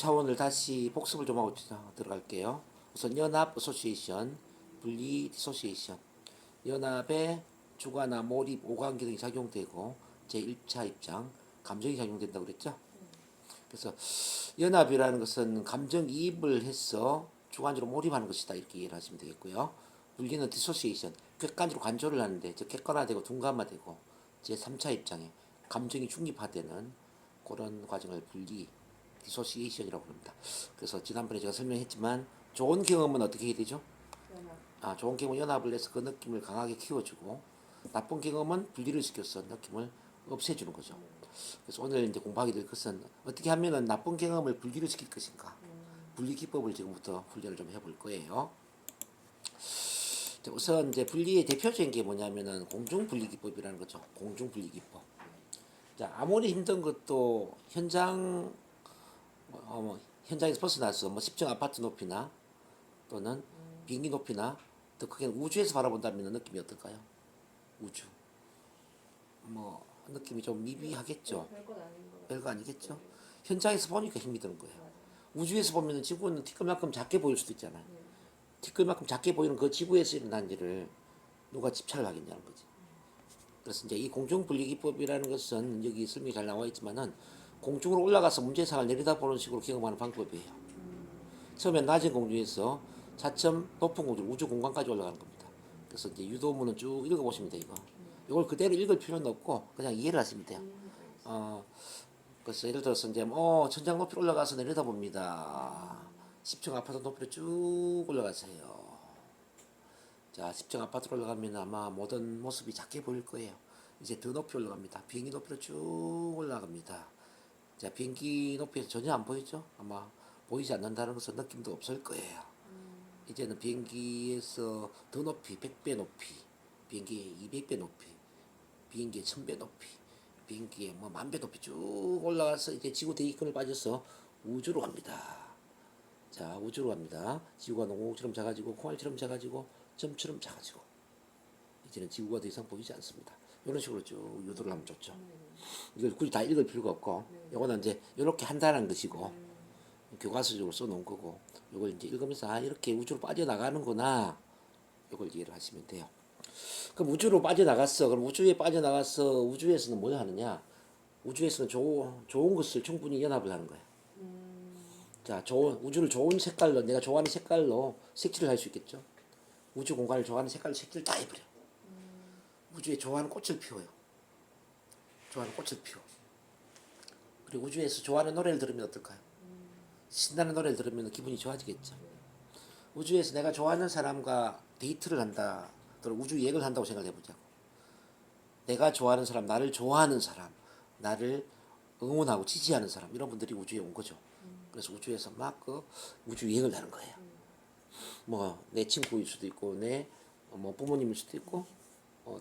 차원을 다시 복습을 좀 하고 들어갈게요. 우선 연합 어소시에이션, 분리 디소시에이션. 연합에 주가나 몰입, 오감 기능이 작용되고 제1차 입장, 감정이 작용된다고 그랬죠. 그래서 연합이라는 것은 감정이입을 해서 주관적으로 몰입하는 것이다 이렇게 이해를 하시면 되겠고요. 분리는 디소시에이션, 객관적으로 관조를 하는데 즉 객관화되고 둔감화되고 제3차 입장에 감정이 중립화되는 그런 과정을 분리 디소시에이션이라고 합니다. 그래서 지난번에 제가 설명했지만 좋은 경험은 어떻게 해야 되죠? 좋은 경험은 연합을 해서 그 느낌을 강하게 키워주고 나쁜 경험은 분리를 시켜서 느낌을 없애주는 거죠. 그래서 오늘 이제 공부하게 될 것은 어떻게 하면은 나쁜 경험을 분리를 시킬 것인가. 분리 기법을 지금부터 훈련을 좀 해볼 거예요. 우선 이제 분리의 대표적인 게 뭐냐면은 공중 분리 기법이라는 거죠. 공중 분리 기법. 자, 아무리 힘든 것도 현장에서 벗어나서 뭐 10층 아파트 높이나 또는 비행기 높이나 더 크게는 우주에서 바라본다면 느낌이 어떨까요? 우주. 뭐 느낌이 좀 미비하겠죠. 별거 아니겠죠. 현장에서 보니까 힘이 드는 거예요. 우주에서 보면 지구는 티끌만큼 작게 보일 수도 있잖아요. 티끌만큼 작게 보이는 그 지구에서 일어난 일을 누가 집착을 하겠냐는 거지. 그래서 이제 이 공중 분리기법이라는 것은 여기 설명이 잘 나와 있지만은 공중으로 올라가서 문제상을 내려다보는 식으로 경험하는 방법이에요. 처음엔 낮은 공중에서 차츰 높은 공중, 우주 공간까지 올라가는 겁니다. 그래서 이제 유도문은 쭉 읽어보시면 돼요. 이걸 그대로 읽을 필요는 없고 그냥 이해를 하시면 돼요. 그래서 예를 들어서 이제 천장 높이 올라가서 내려다봅니다. 10층 아파트 높이로 쭉 올라가세요. 자, 10층 아파트로 올라가면 아마 모든 모습이 작게 보일 거예요. 이제 더 높이 올라갑니다. 비행기 높이로 쭉 올라갑니다. 자, 비행기 높이에서 전혀 안 보이죠? 아마 보이지 않는다는 것은 느낌도 없을 거예요. 이제는 비행기에서 더 높이, 100배 높이, 비행기에 200배 높이, 비행기에 1000배 높이, 비행기에 뭐 10,000배 높이 쭉 올라가서 이제 지구 대기권을 빠져서 우주로 갑니다. 자, 우주로 갑니다. 지구가 농구공처럼 작아지고 콩알처럼 작아지고 점처럼 작아지고 이제는 지구가 더 이상 보이지 않습니다. 이런 식으로 쭉 유도를 하면 좋죠. 이걸 굳이 다 읽을 필요가 없고 이거는 이제 이렇게 한다는 것이고 교과서적으로 써놓은 거고 이걸 이제 읽으면서 이렇게 우주로 빠져나가는구나 이걸 이해를 하시면 돼요. 그럼 우주로 빠져나갔어. 그럼 우주에 빠져나가서 우주에서는 뭘 하느냐? 우주에서는 좋은 것을 충분히 연합을 하는 거예요. 자, 우주를 좋은 색깔로 내가 좋아하는 색깔로 색칠을 할 수 있겠죠. 우주 공간을 좋아하는 색깔로 색칠을 다 해버려. 우주에 좋아하는 꽃을 피워요. 좋아하는 꽃을 피워. 그리고 우주에서 좋아하는 노래를 들으면 어떨까요? 신나는 노래를 들으면 기분이 좋아지겠죠. 우주에서 내가 좋아하는 사람과 데이트를 한다. 또는 우주 여행을 한다고 생각해보자고. 내가 좋아하는 사람, 나를 좋아하는 사람, 나를 응원하고 지지하는 사람 이런 분들이 우주에 온 거죠. 그래서 우주에서 막 그 우주 여행을 하는 거예요. 뭐 내 친구일 수도 있고 내 뭐 부모님일 수도 있고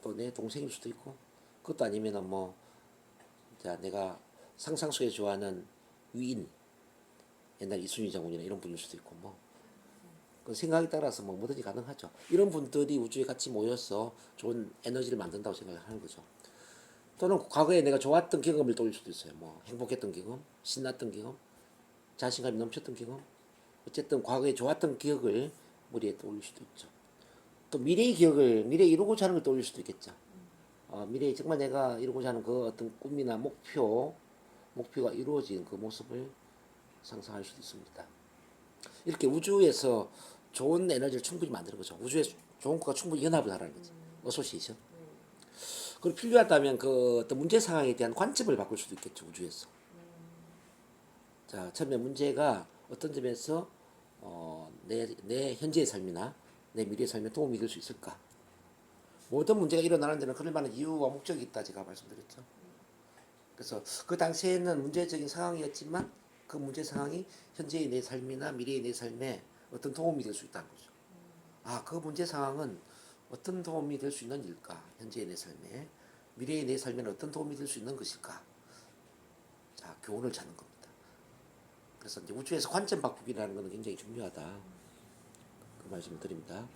또 내 동생일 수도 있고 그것도 아니면은 뭐 자 내가 상상 속에 좋아하는 위인 옛날 이순신 장군이나 이런 분일 수도 있고 뭐 그 생각에 따라서 뭐 뭐든지 가능하죠. 이런 분들이 우주에 같이 모여서 좋은 에너지를 만든다고 생각을 하는 거죠. 또는 과거에 내가 좋았던 경험을 떠올릴 수도 있어요. 뭐 행복했던 경험, 신났던 경험, 자신감이 넘쳤던 경험. 어쨌든 과거에 좋았던 기억을 머리에 떠올릴 수도 있죠. 또 미래의 기억을 미래에 이루고자 하는 걸 떠올릴 수도 있겠죠. 미래에 정말 내가 이루고자 하는 그 어떤 꿈이나 목표가 이루어진 그 모습을 상상할 수도 있습니다. 이렇게 우주에서 좋은 에너지를 충분히 만드는 거죠. 우주에 좋은 것과 충분히 연합을 하라는 거죠. 어소시에이션. 그리고 필요하다면 그 어떤 문제 상황에 대한 관점을 바꿀 수도 있겠죠. 우주에서. 자, 처음에 문제가 어떤 점에서 내 현재의 삶이나 내 미래의 삶에 도움이 될 수 있을까? 모든 문제가 일어나는 데는 그럴 만한 이유와 목적이 있다 제가 말씀드렸죠. 그래서 그 당시에는 문제적인 상황이었지만 그 문제 상황이 현재의 내 삶이나 미래의 내 삶에 어떤 도움이 될 수 있다는 거죠. 그 문제 상황은 어떤 도움이 될 수 있는 일까? 현재의 내 삶에 미래의 내 삶에는 어떤 도움이 될 수 있는 것일까? 자, 교훈을 찾는 겁니다. 그래서 이제 우주에서 관점 바꾸기라는 것은 굉장히 중요하다. 그 말씀을 드립니다.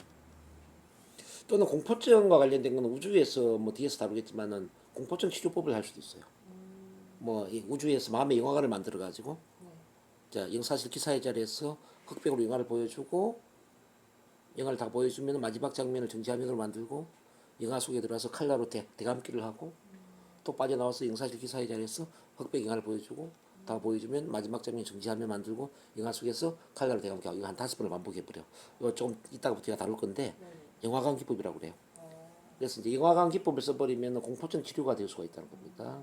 또는 공포증과 관련된 건 우주에서 뭐 뒤에서 다루겠지만은 공포증 치료법을 할 수도 있어요. 뭐 우주에서 마음의 영화관을 만들어 가지고 자, 영사실 기사의 자리에서 흑백으로 영화를 보여주고 영화를 다 보여주면 마지막 장면을 정지화면으로 만들고 영화 속에 들어가서 칼라로 대감기를 하고 또 빠져나와서 영사실 기사의 자리에서 흑백 영화를 보여주고 다 보여주면 마지막 장면 정지화면 만들고 영화 속에서 칼라로 대감기 하고 이거 한 5번을 반복해버려. 이거 조금 이따가부터 제가 다룰 건데 영화관 기법이라고 그래요. 그래서 이제 영화관 기법을 써버리면 공포증 치료가 될 수가 있다는 겁니다.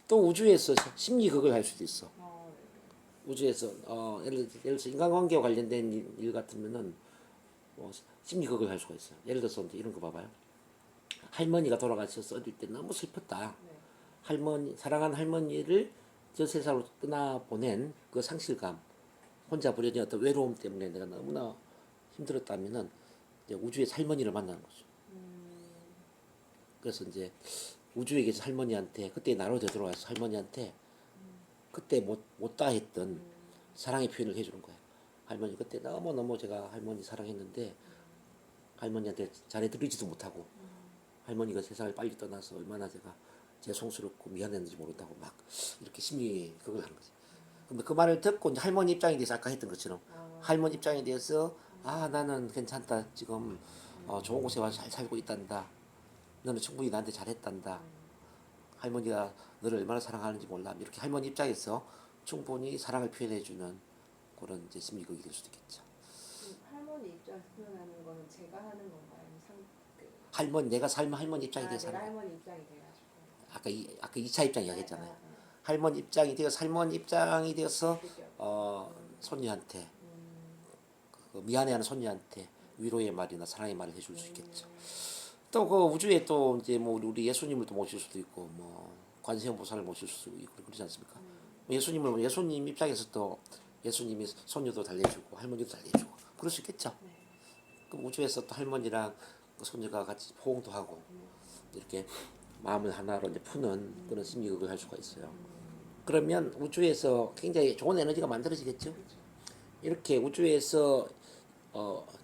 또 우주에서 심리극을 할 수도 있어. 우주에서 예를 들어서 인간관계와 관련된 일 같으면은 심리극을 할 수가 있어요. 예를 들어서 이제 이런 거 봐봐요. 할머니가 돌아가셔서 어릴 때 너무 슬펐다. 사랑하는 할머니를 저 세상으로 떠나보낸 그 상실감, 혼자 부려진 어떤 외로움 때문에 내가 너무나 힘들었다면은 이제 우주에서 할머니를 만나는 거죠. 그래서 이제 우주에 계신 할머니한테 그때 나로 되돌아와서 할머니한테 그때 못다 했던 사랑의 표현을 해주는 거예요. 할머니 그때 너무너무 제가 할머니 사랑했는데 할머니한테 잘해드리지도 못하고 할머니가 세상을 빨리 떠나서 얼마나 제가 죄송스럽고 미안했는지 모른다고 막 이렇게 심리 그걸 하는 거지. 근데 그 말을 듣고 이제 할머니 입장에 대해서 아까 했던 것처럼 할머니 입장에 대해서 나는 괜찮다 지금 좋은 곳에 와서 잘 살고 있단다. 너는 충분히 나한테 잘했단다. 할머니가 너를 얼마나 사랑하는지 몰라. 이렇게 할머니 입장에서 충분히 사랑을 표현해주는 그런 이제 심리극이 될 수도 있겠죠. 할머니 입장에서 표현하는 거는 제가 하는 건가요? 내가 삶은 할머니 입장이 돼서 내가 할머니 입장이 돼가지고. 아까 2차 입장 이야기했잖아요. 할머니 입장이 되어서 할머니 입장이 되어서 손녀한테 그 미안해하는 손녀한테 위로의 말이나 사랑의 말을 해줄 수 있겠죠. 또 그 우주에 또 이제 뭐 우리 예수님을 또 모실 수도 있고 뭐 관세음보살을 모실 수도 있고 그러지 않습니까? 예수님 입장에서 또 예수님이 손녀도 달래주고 할머니도 달래주고 그럴 수 있겠죠. 그럼 우주에서 또 할머니랑 그 손녀가 같이 포옹도 하고 이렇게 마음을 하나로 이제 푸는 그런 심리극을 할 수가 있어요. 그러면 우주에서 굉장히 좋은 에너지가 만들어지겠죠. 이렇게 우주에서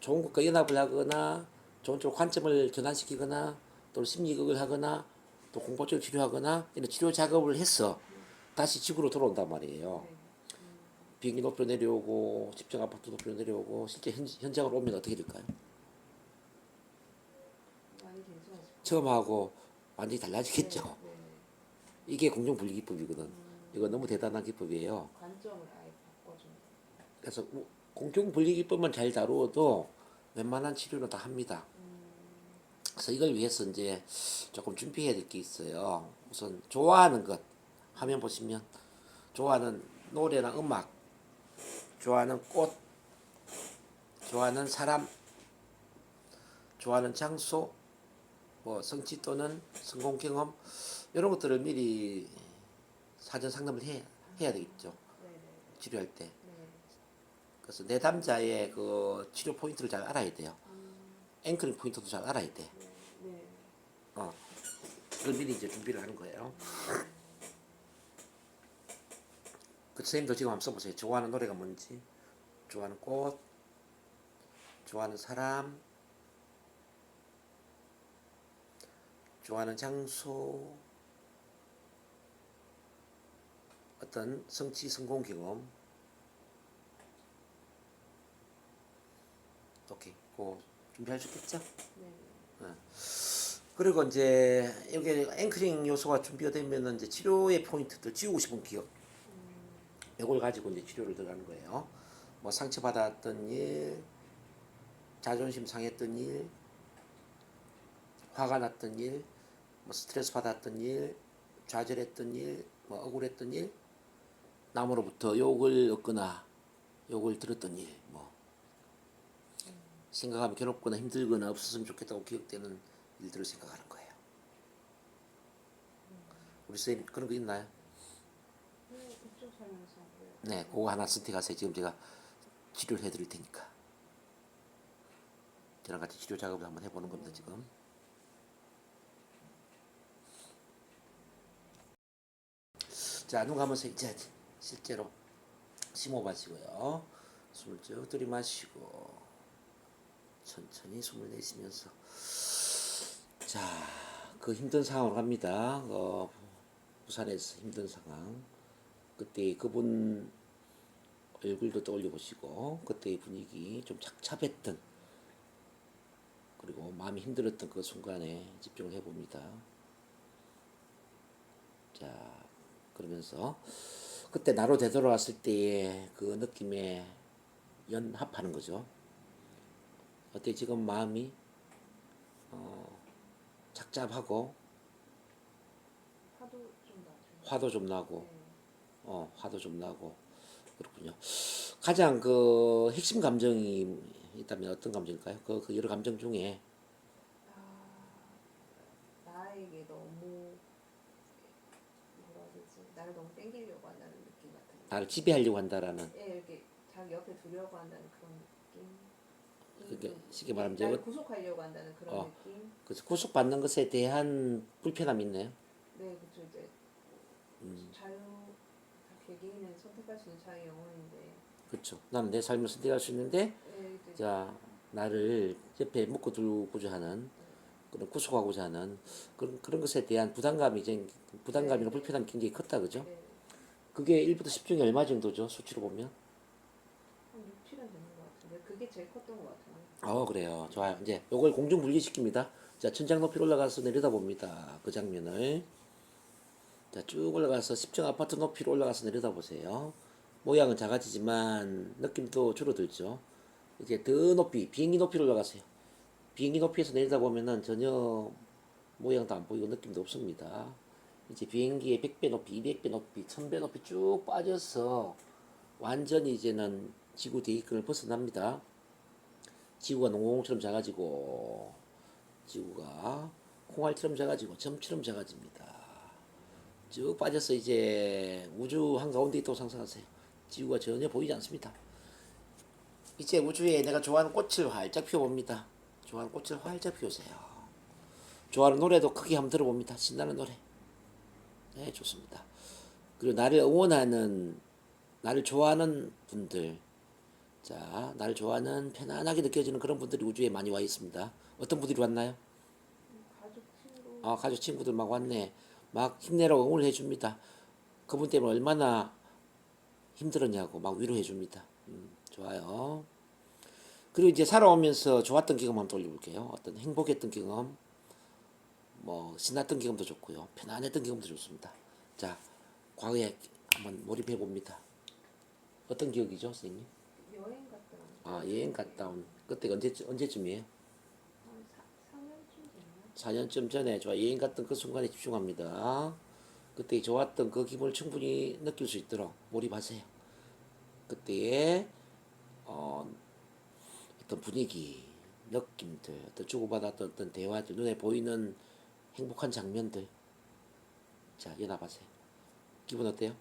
좋은 것과 연합을 하거나 좋은 쪽 관점을 전환시키거나 또 심리극을 하거나 또 공포증을 치료하거나 이런 치료 작업을 해서 다시 지구로 돌아온단 말이에요. 비행기 높이로 내려오고 집중 아파트 높이로 내려오고 실제 현장으로 오면 어떻게 될까요? 많이 괜찮아질 처음하고 완전히 달라지겠죠. 이게 공중분리기법이거든. 이거 너무 대단한 기법이에요. 관점을 아예 바꿔주는. 그래서 공중분리기법만 잘 다루어도 웬만한 치료는 다 합니다. 그래서 이걸 위해서 이제 조금 준비해야 될 게 있어요. 우선 좋아하는 것 화면 보시면 좋아하는 노래나 음악, 좋아하는 꽃, 좋아하는 사람, 좋아하는 장소, 뭐 성취 또는 성공 경험 이런 것들을 미리 사전 상담을 해야 되겠죠. 치료할 때. 그래서 내담자의 그 치료 포인트를 잘 알아야 돼요. 앵커링 포인트도 잘 알아야 돼. 그걸 미리 이제 준비를 하는 거예요. 그 선생님도 지금 한번 써보세요. 좋아하는 노래가 뭔지, 좋아하는 꽃, 좋아하는 사람, 좋아하는 장소, 어떤 성취 성공 경험. 오케이, 그 준비할 수 있겠죠? 네. 그리고 이제 여기 앵커링 요소가 준비가 되면 이제 치료의 포인트들, 지우고 싶은 기억, 이걸 가지고 이제 치료를 들어가는 거예요. 뭐 상처받았던 일, 자존심 상했던 일, 화가 났던 일, 뭐 스트레스 받았던 일, 좌절했던 일, 뭐 억울했던 일, 남으로부터 욕을 얻거나 욕을 들었던 일, 뭐 생각하면 괴롭거나 힘들거나 없었으면 좋겠다고 기억되는 일들을 생각하는 거예요. 우리 선생님 그런 거 있나요? 이쪽 설명서. 네, 그거 하나 선택하세요. 지금 제가 치료를 해드릴 테니까. 저랑 같이 치료 작업을 한번 해보는 겁니다, 지금. 자, 눈 감으면서 이제 실제로 심호흡 하시고요. 숨을 쭉 들이마시고 천천히 숨을 내쉬면서 자, 그 힘든 상황으로 갑니다. 부산에서 힘든 상황. 그때 그분 얼굴도 떠올려 보시고 그때의 분위기 좀 착잡했던 그리고 마음이 힘들었던 그 순간에 집중을 해봅니다. 자, 그러면서 그때 나로 되돌아왔을 때의 그 느낌에 연합하는 거죠. 어때 지금 마음이 착잡하고 화도 좀 나죠. 화도 좀 나고 네. 화도 좀 나고 그렇군요. 가장 그 핵심 감정이 있다면 어떤 감정일까요? 그 여러 감정 중에 나에게 너무 뭐라 해야 되지? 나를 너무 땡기려고 한다는 느낌 같은 거. 나를 지배하려고 한다라는 예, 이렇게 자기 옆에 두려고 한다는 그런 느낌. 그게 좀 쉽게 말하면 이제 나를 구속하려고 한다는 그런 어, 느낌. 그래서 구속받는 것에 대한 불편함이 있네요. 네, 그렇죠. 이제 자유, 개개인은 선택할 수 있는 자유 영혼인데. 그렇죠. 나는 내 삶을 선택할 수 있는데 예, 이제 자 나를 옆에 묶어 두고자 하는 그런 구속하고자 하는 그런 것에 대한 부담감이나 네, 불편함이 굉장히 컸다 그죠? 네. 그게 1부터 10 중에 얼마 정도죠? 수치로 보면? 한 6, 7은 되는 것 같은데 그게 제일 컸던 것 같은데. 그래요. 좋아요. 이제 요걸 공중 분리시킵니다. 자, 천장 높이로 올라가서 내려다봅니다. 그 장면을. 자, 쭉 올라가서 10층 아파트 높이로 올라가서 내려다보세요. 모양은 작아지지만 느낌도 줄어들죠. 이제 더 높이, 비행기 높이로 올라가세요. 비행기 높이에서 내려다보면은 전혀 모양도 안 보이고 느낌도 없습니다. 이제 비행기의 100배 높이, 200배 높이, 1000배 높이 쭉 빠져서 완전히 이제는 지구 대기권을 벗어납니다. 지구가 농공처럼 작아지고 지구가 콩알처럼 작아지고 점처럼 작아집니다. 쭉 빠져서 이제 우주 한가운데 있다고 상상하세요. 지구가 전혀 보이지 않습니다. 이제 우주에 내가 좋아하는 꽃을 활짝 피워봅니다. 좋아하는 꽃을 활짝 피우세요. 좋아하는 노래도 크게 한번 들어봅니다. 신나는 노래. 네, 좋습니다. 그리고 나를 응원하는, 나를 좋아하는 분들, 자, 나를 좋아하는 편안하게 느껴지는 그런 분들이 우주에 많이 와 있습니다. 어떤 분들이 왔나요? 가족, 친구. 가족 친구들 막 왔네. 막 힘내라고 응원을 해줍니다. 그분 때문에 얼마나 힘들었냐고 막 위로해 줍니다. 좋아요. 그리고 이제 살아오면서 좋았던 경험 한번 떠올려볼게요. 어떤 행복했던 경험, 뭐 신났던 경험도 좋고요. 편안했던 경험도 좋습니다. 자, 과거에 한번 몰입해 봅니다. 어떤 기억이죠, 선생님? 여행 갔다 여행 갔다 온 그때가 언제쯤이에요? 한 4년쯤 됐나? 4년쯤 전에 좋아 여행 갔던 그 순간에 집중합니다. 그때 좋았던 그 기분을 충분히 느낄 수 있도록 몰입하세요. 그때의 어떤 분위기, 느낌들, 어떤 주고받았던 어떤 대화들, 눈에 보이는 행복한 장면들. 자, 연합하세요. 기분 어때요?